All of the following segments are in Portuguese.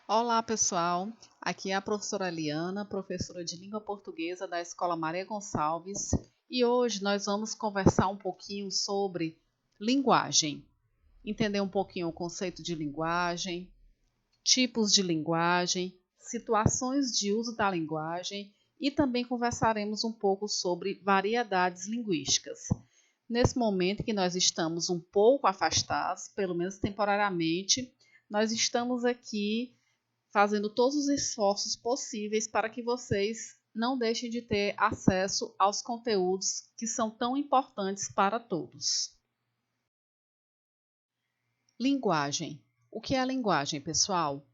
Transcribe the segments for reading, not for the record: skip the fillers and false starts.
Olá, pessoal. Aqui é a professora Eliana, professora de língua portuguesa da Escola Maria Gonçalves, e hoje nós vamos conversar um pouquinho sobre linguagem, entender um pouquinho o conceito de linguagem, tipos de linguagem, situações de uso da linguagem e também conversaremos um pouco sobre variedades linguísticas. Nesse momento que nós estamos um pouco afastados, pelo menos temporariamente, nós estamos aqui fazendo todos os esforços possíveis para que vocês não deixem de ter acesso aos conteúdos que são tão importantes para todos. Linguagem. O que é linguagem, pessoal?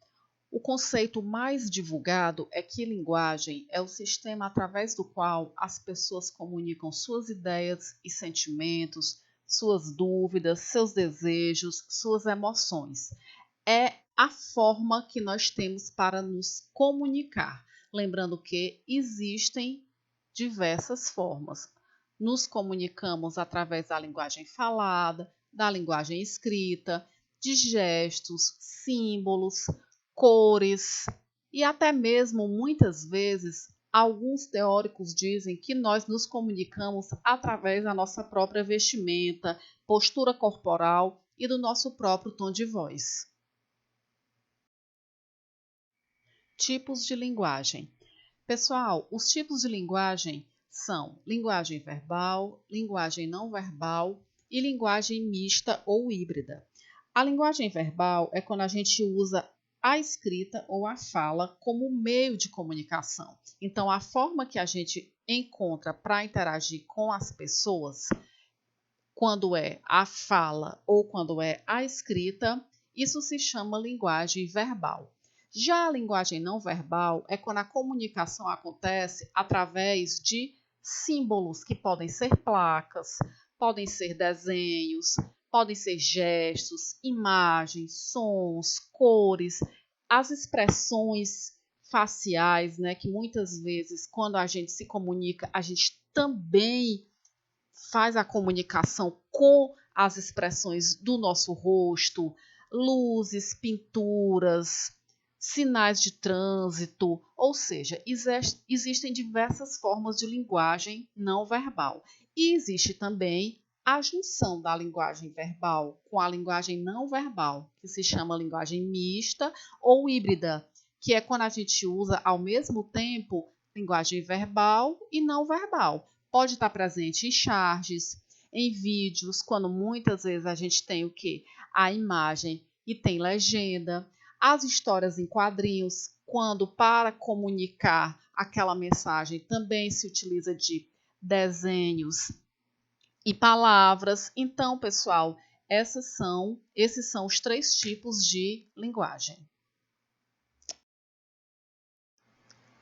O conceito mais divulgado é que linguagem é o sistema através do qual as pessoas comunicam suas ideias e sentimentos, suas dúvidas, seus desejos, suas emoções. É a forma que nós temos para nos comunicar. Lembrando que existem diversas formas. Nos comunicamos através da linguagem falada, da linguagem escrita, de gestos, símbolos, cores e até mesmo muitas vezes alguns teóricos dizem que nós nos comunicamos através da nossa própria vestimenta, postura corporal e do nosso próprio tom de voz. Tipos de linguagem. Pessoal, os tipos de linguagem são linguagem verbal, linguagem não verbal e linguagem mista ou híbrida. A linguagem verbal é quando a gente usa a escrita ou a fala como meio de comunicação. Então, a forma que a gente encontra para interagir com as pessoas, quando é a fala ou quando é a escrita, isso se chama linguagem verbal. Já a linguagem não verbal é quando a comunicação acontece através de símbolos, que podem ser placas, podem ser desenhos, podem ser gestos, imagens, sons, cores, as expressões faciais, né, que muitas vezes, quando a gente se comunica, a gente também faz a comunicação com as expressões do nosso rosto, luzes, pinturas, sinais de trânsito, ou seja, existem diversas formas de linguagem não verbal. E existe também a junção da linguagem verbal com a linguagem não verbal, que se chama linguagem mista ou híbrida, que é quando a gente usa ao mesmo tempo linguagem verbal e não verbal. Pode estar presente em charges, em vídeos, quando muitas vezes a gente tem o quê? A imagem e tem legenda. As histórias em quadrinhos, quando para comunicar aquela mensagem também se utiliza de desenhos e palavras. Então, pessoal, esses são os três tipos de linguagem.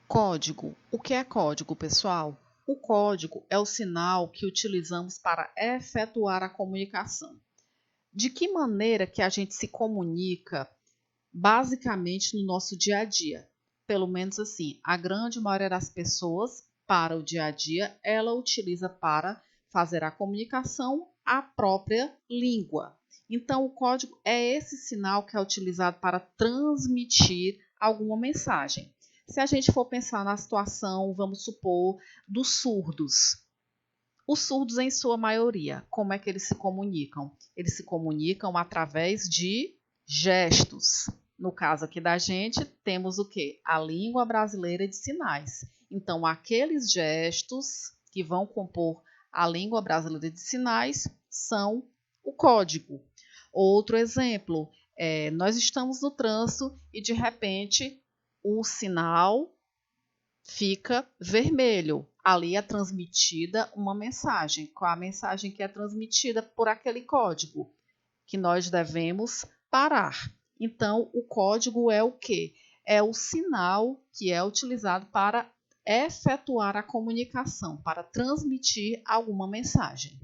Código. O que é código, pessoal? O código é o sinal que utilizamos para efetuar a comunicação. De que maneira que a gente se comunica basicamente no nosso dia a dia? Pelo menos assim, a grande maioria das pessoas, para o dia a dia, ela utiliza para fazer a comunicação a própria língua. Então, o código é esse sinal que é utilizado para transmitir alguma mensagem. Se a gente for pensar na situação, vamos supor, dos surdos. Os surdos, em sua maioria, como é que eles se comunicam? Eles se comunicam através de gestos. No caso aqui da gente, temos o quê? A língua brasileira de sinais. Então, aqueles gestos que vão compor a língua brasileira de sinais são o código. Outro exemplo, nós estamos no trânsito e, de repente, o sinal fica vermelho. Ali é transmitida uma mensagem. Qual a mensagem que é transmitida por aquele código? Que nós devemos parar. Então, o código é o quê? É o sinal que é utilizado para efetuar a comunicação, para transmitir alguma mensagem.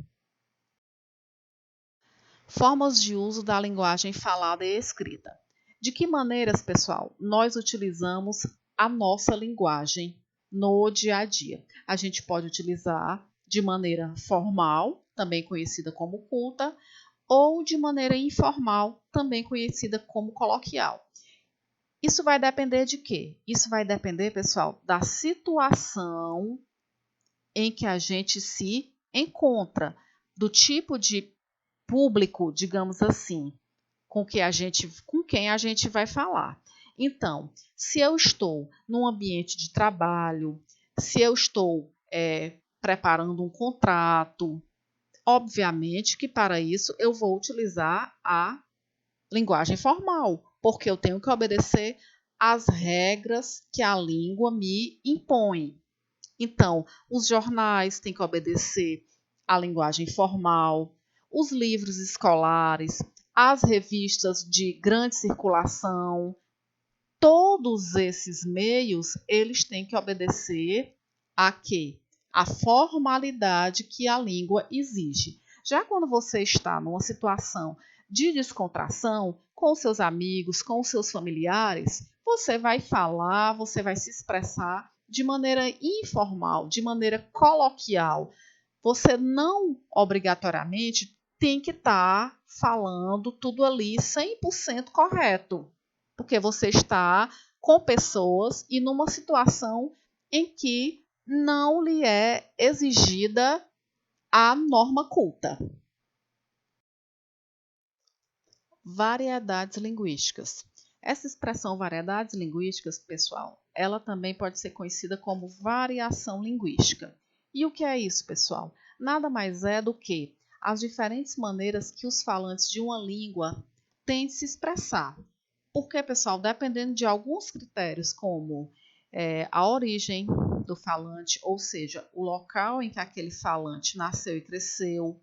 Formas de uso da linguagem falada e escrita. De que maneiras, pessoal, nós utilizamos a nossa linguagem no dia a dia? A gente pode utilizar de maneira formal, também conhecida como culta, ou de maneira informal, também conhecida como coloquial. Isso vai depender de quê? Isso vai depender, pessoal, da situação em que a gente se encontra, do tipo de público, digamos assim, com quem a gente vai falar. Então, se eu estou num ambiente de trabalho, se eu estou preparando um contrato, obviamente que para isso eu vou utilizar a linguagem formal, porque eu tenho que obedecer às regras que a língua me impõe. Então, os jornais têm que obedecer à linguagem formal, os livros escolares, as revistas de grande circulação, todos esses meios, eles têm que obedecer a quê? A formalidade que a língua exige. Já quando você está numa situação de descontração com seus amigos, com seus familiares, você vai falar, você vai se expressar de maneira informal, de maneira coloquial. Você não obrigatoriamente tem que estar falando tudo ali 100% correto, porque você está com pessoas e numa situação em que não lhe é exigida a norma culta. Variedades linguísticas. Essa expressão variedades linguísticas, pessoal, ela também pode ser conhecida como variação linguística. E o que é isso, pessoal? Nada mais é do que as diferentes maneiras que os falantes de uma língua têm de se expressar. Porque, pessoal, dependendo de alguns critérios, como a origem do falante, ou seja, o local em que aquele falante nasceu e cresceu,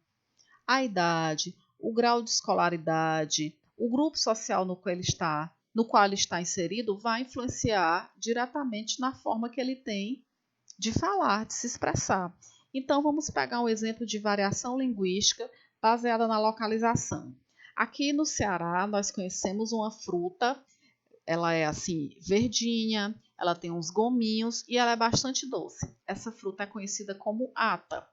a idade, o grau de escolaridade, o grupo social no qual ele está inserido, vai influenciar diretamente na forma que ele tem de falar, de se expressar. Então, vamos pegar um exemplo de variação linguística baseada na localização. Aqui no Ceará, nós conhecemos uma fruta, ela é assim, verdinha, ela tem uns gominhos e ela é bastante doce. Essa fruta é conhecida como ata.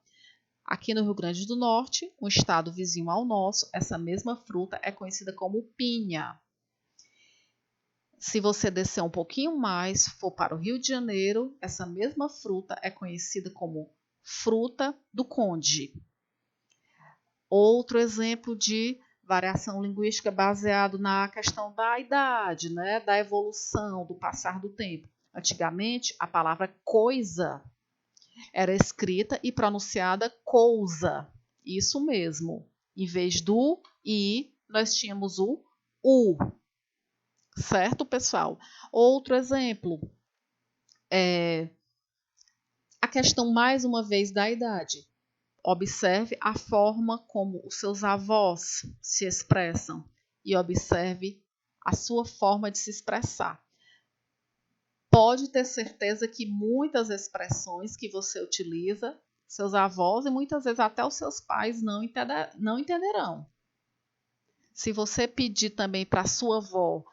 Aqui no Rio Grande do Norte, um estado vizinho ao nosso, essa mesma fruta é conhecida como pinha. Se você descer um pouquinho mais, for para o Rio de Janeiro, essa mesma fruta é conhecida como fruta do conde. Outro exemplo de variação linguística baseado na questão da idade, né, da evolução, do passar do tempo. Antigamente, a palavra coisa era escrita e pronunciada cousa. Isso mesmo. Em vez do i, nós tínhamos o u. Certo, pessoal? Outro exemplo é a questão, mais uma vez, da idade. Observe a forma como os seus avós se expressam e observe a sua forma de se expressar. Pode ter certeza que muitas expressões que você utiliza, seus avós e muitas vezes até os seus pais não entenderão. Se você pedir também para sua avó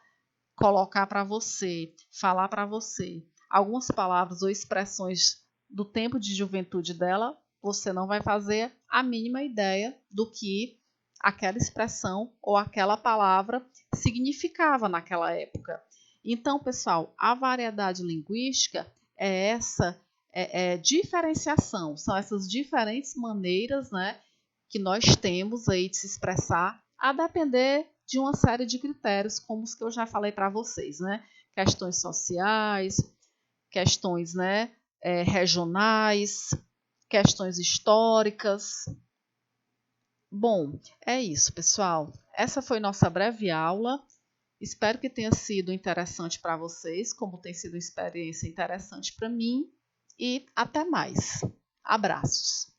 colocar para você, falar para você algumas palavras ou expressões do tempo de juventude dela, você não vai fazer a mínima ideia do que aquela expressão ou aquela palavra significava naquela época. Então, pessoal, a variedade linguística é essa diferenciação, são essas diferentes maneiras, né, que nós temos aí de se expressar, a depender de uma série de critérios, como os que eu já falei para vocês, né? Questões sociais, questões, né, regionais, questões históricas. Bom, é isso, pessoal. Essa foi nossa breve aula. Espero que tenha sido interessante para vocês, como tem sido uma experiência interessante para mim. E até mais. Abraços.